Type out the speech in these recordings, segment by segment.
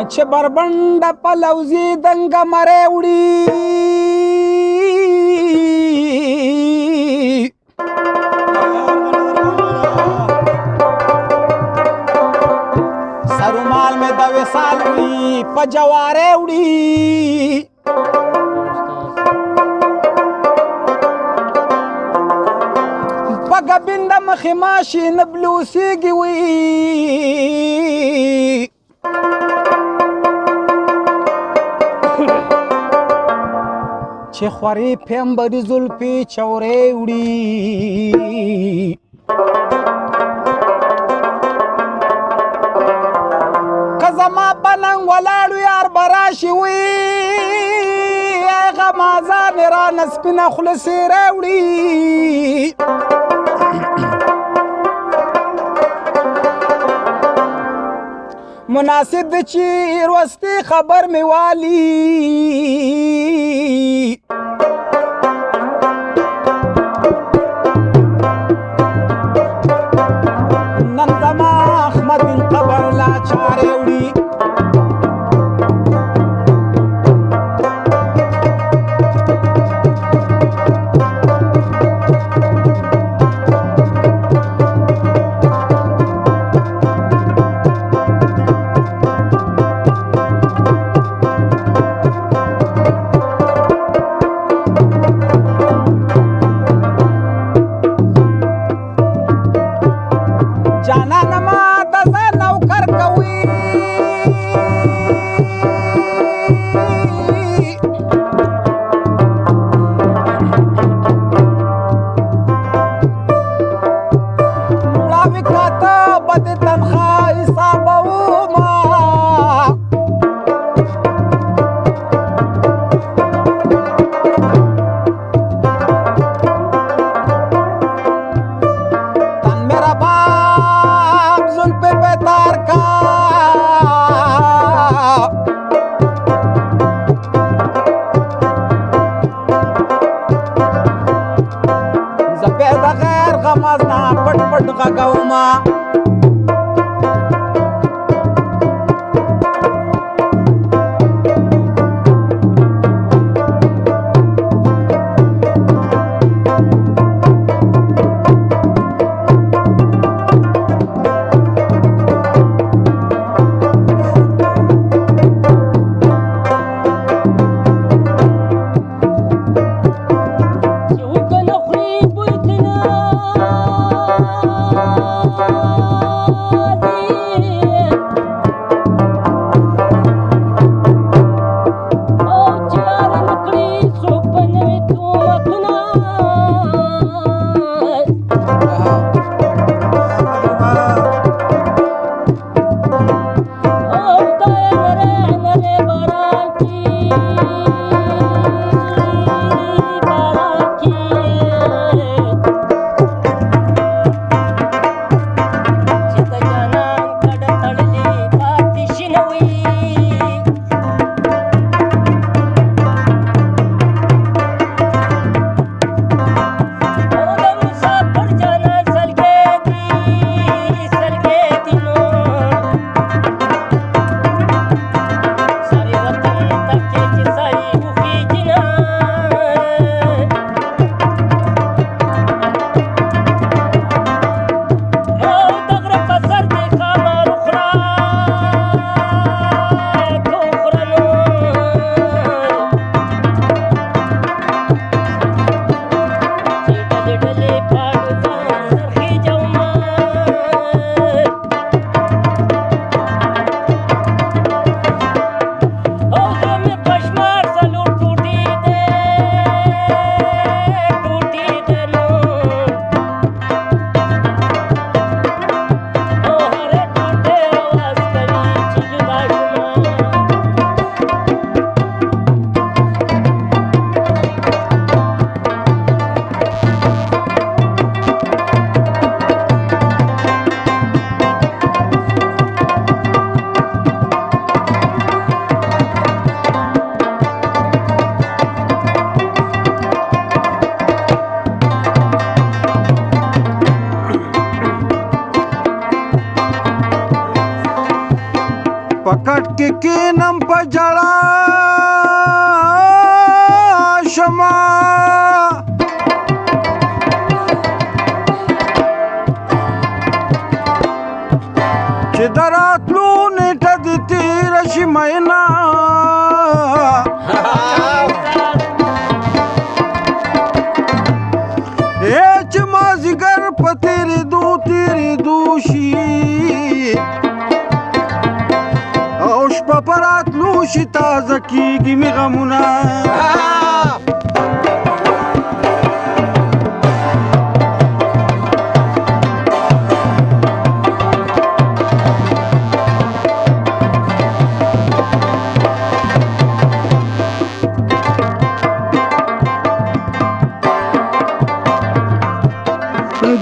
چې بربنډه په لوزي دنګه مرې وړي سرومال مې د وصال وړي په جوارې وړي په ګبنده مخې ماشي نه بلوسېږي وي چې خورې پیمبري زلفې چورې وړي که زما په ننګ ولاړو یار به راشي وي هغه مازانې رانه سپینه خوله سیرې وړي مناسب د چې وروستي خبر مې والي نن زما احمد بن قبر لا چارې وړي پکټ کې کینم په جړا شما چې دراتلو نیټه دې تېره شي مینا چې مازدیګر په تېرېدو شي او شپه په راتلو شي تازه کېږي مې غمونه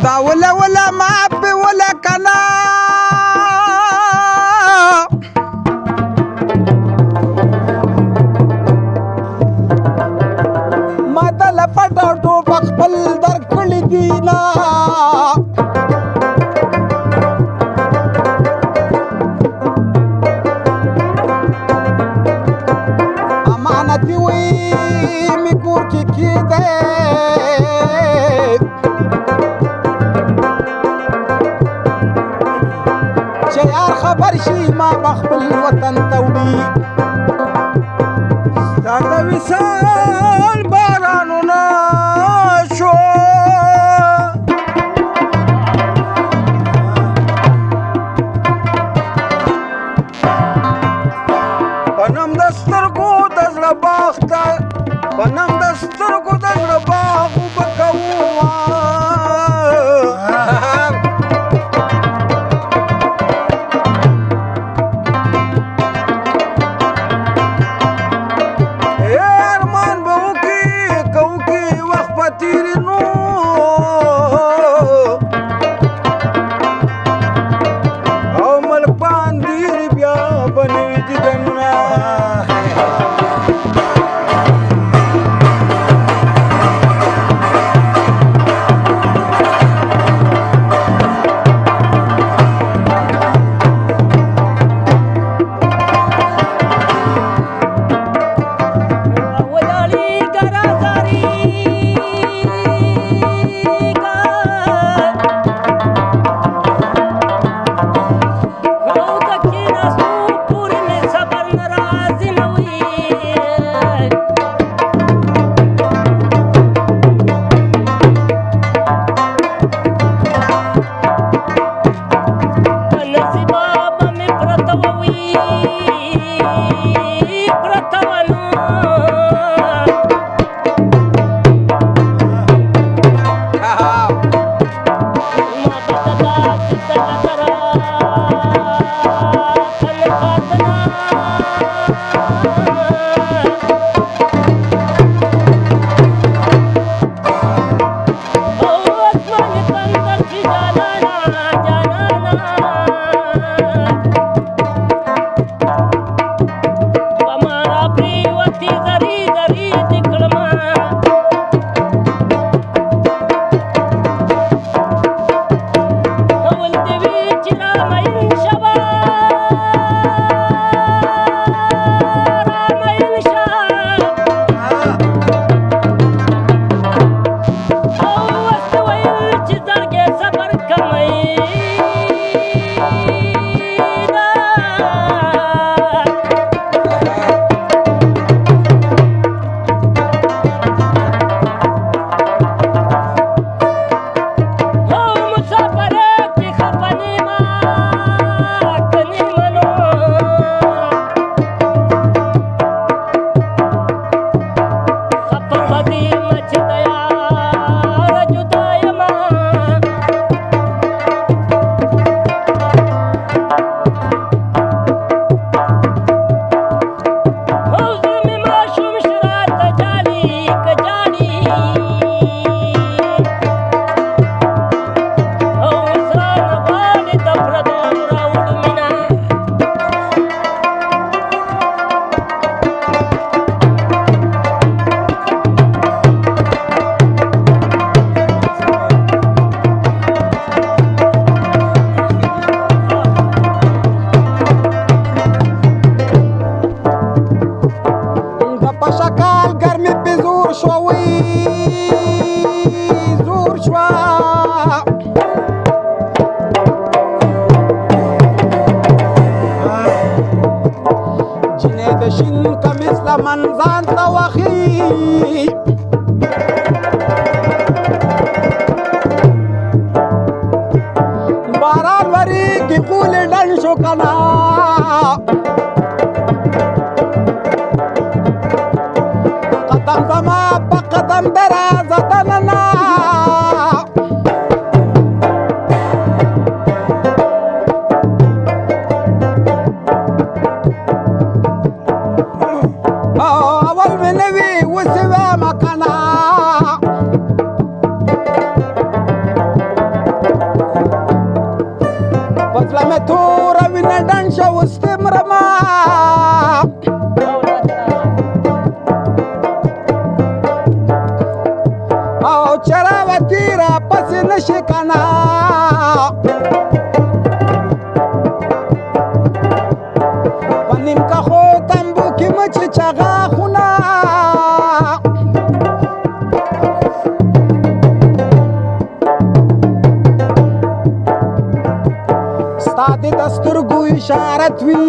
دا ولا ولا ما په ولا کنا ما ته لپټ ټوپ خپل درکړی دینا امانت وی می کور کې کېده یار خبر شي ما بخپل وطن ته وړي ستا د وصال بارانونه شو په نوم د سترګو د زړه باغ ته په نوم د سترګو د زړه باغ اوبه کومه ځان ته وخی باران وریږي غولې ډنډ شو کنه قدم زما په قدم درازه دننه اول مې نه وي اوس یې وایم کنه په زړه مې توره وینه ډنډ شه اوس دې مرمه او چراوتي را پسې نشي کنه په نیم کښو تمبو کې مچې چغاخونه ستا د سترګو اشارت وي